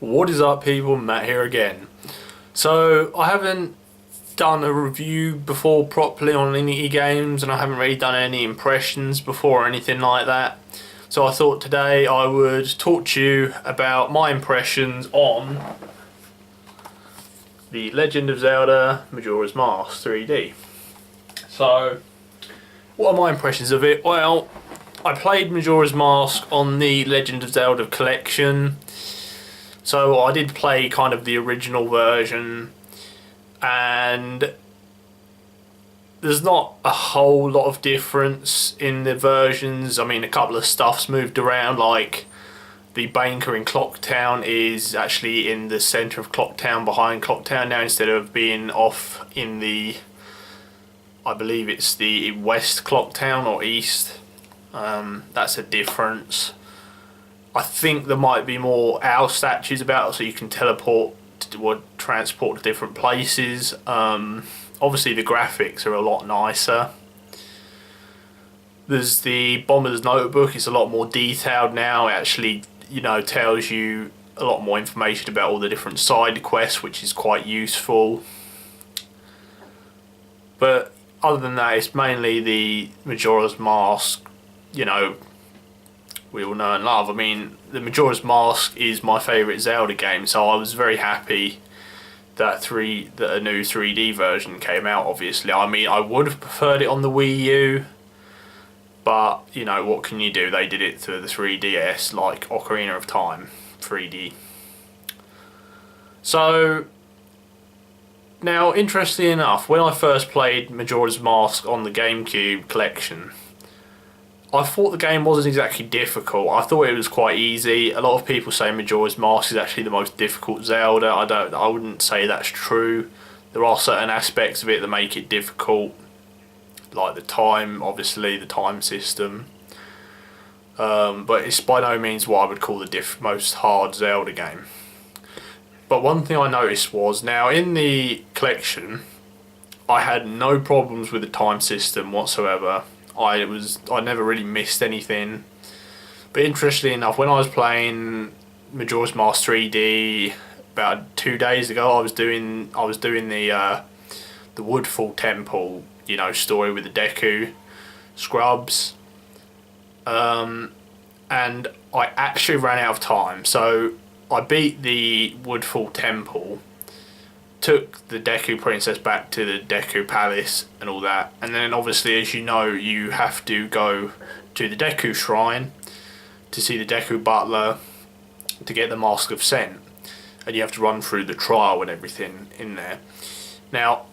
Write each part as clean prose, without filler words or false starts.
What is up, people? Matt here again. So I haven't done a review before properly on any games, and I haven't really done any impressions before or anything like that. So I thought today I would talk to you about my impressions on The Legend of Zelda Majora's Mask 3D. So what are my impressions of it? Well, I played Majora's Mask on the Legend of Zelda collection. So I did play kind of the original version, and there's not a whole lot of difference in the versions. I mean, a couple of stuff's moved around, like the banker in Clocktown is actually in the centre of Clocktown, behind Clocktown now, instead of being off in the, I believe it's the west Clocktown or east. That's a difference. I think there might be more owl statues about, so you can teleport or transport to different places. Obviously the graphics are a lot nicer. There's the Bomber's Notebook. It's a lot more detailed now. It actually, tells you a lot more information about all the different side quests, which is quite useful. But other than that, it's mainly the Majora's Mask, we all know and love. I mean, the Majora's Mask is my favourite Zelda game, so I was very happy that a new 3D version came out, obviously. I mean, I would have preferred it on the Wii U, but, what can you do? They did it to the 3DS, like Ocarina of Time 3D. So, now, interestingly enough, when I first played Majora's Mask on the GameCube collection, I thought the game wasn't exactly difficult. I thought it was quite easy. A lot of people say Majora's Mask is actually the most difficult Zelda. I wouldn't say that's true. There are certain aspects of it that make it difficult, like the time, obviously, the time system. But it's by no means what I would call the most hard Zelda game. But one thing I noticed was, now in the collection, I had no problems with the time system whatsoever. I never really missed anything. But interestingly enough, when I was playing Majora's Mask 3D about 2 days ago, I was doing the Woodfall Temple, story with the Deku scrubs, and I actually ran out of time. So I beat the Woodfall Temple, took the Deku Princess back to the Deku Palace and all that, and then obviously, as you know, you have to go to the Deku Shrine to see the Deku Butler to get the Mask of Scent, and you have to run through the trial and everything in there. Now,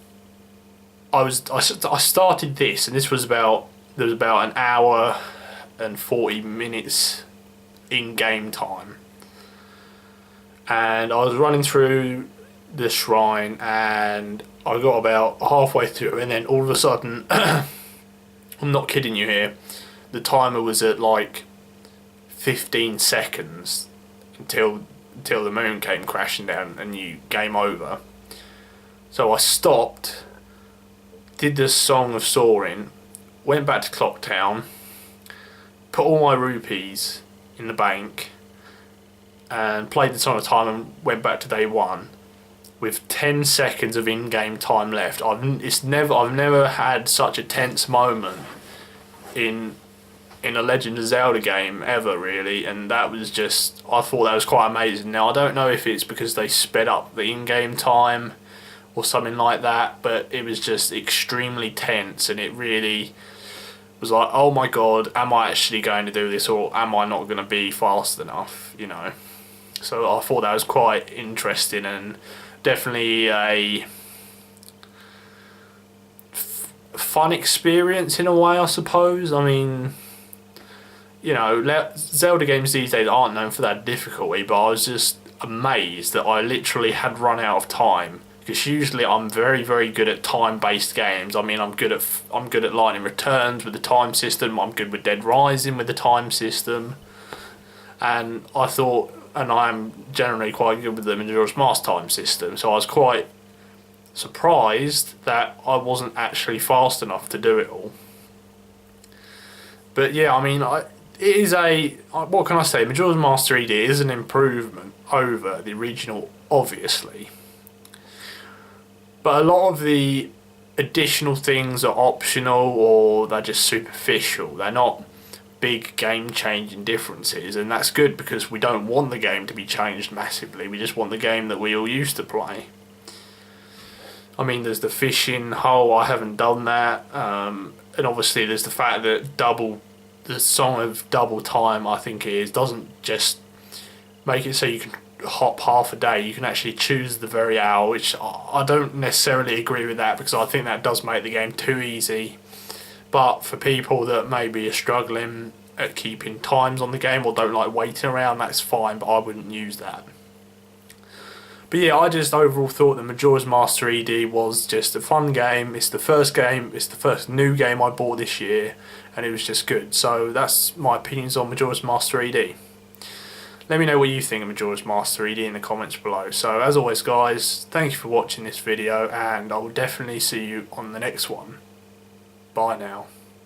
I started this, and there was about an hour and 40 minutes in game time, and I was running through the shrine, and I got about halfway through, and then all of a sudden, I'm not kidding you here, the timer was at like 15 seconds until the moon came crashing down and game over. So I stopped, did the Song of Soaring, went back to Clocktown, put all my rupees in the bank, and played the Song of Time and went back to day one with 10 seconds of in-game time left. I've never had such a tense moment in a Legend of Zelda game ever, really, and that was just, I thought that was quite amazing. Now, I don't know if it's because they sped up the in-game time or something like that, but it was just extremely tense, and it really was like, oh my god, am I actually going to do this, or am I not going to be fast enough, So I thought that was quite interesting, and definitely a fun experience in a way, I suppose. I mean, Zelda games these days aren't known for that difficulty, but I was just amazed that I literally had run out of time, because usually I'm very, very good at time-based games. I mean, I'm good at Lightning Returns with the time system. I'm good with Dead Rising with the time system, and I'm generally quite good with the Majora's Mask time system, so I was quite surprised that I wasn't actually fast enough to do it all. But yeah, I mean, it is what can I say? Majora's Mask 3D is an improvement over the original, obviously. But a lot of the additional things are optional or they're just superficial. They're not big game changing differences, and that's good because we don't want the game to be changed massively. We just want the game that we all used to play. I mean, there's the fishing hole, I haven't done that, and obviously there's the fact that the Song of Double Time, I think it is, doesn't just make it so you can hop half a day. You can actually choose the very hour, which I don't necessarily agree with that because I think that does make the game too easy. But for people that maybe are struggling at keeping times on the game or don't like waiting around, that's fine, but I wouldn't use that. But yeah, I just overall thought that Majora's Mask 3D was just a fun game. It's the first new game I bought this year, and it was just good. So that's my opinions on Majora's Mask 3D. Let me know what you think of Majora's Mask 3D in the comments below. So as always guys, thank you for watching this video, and I will definitely see you on the next one. Bye now.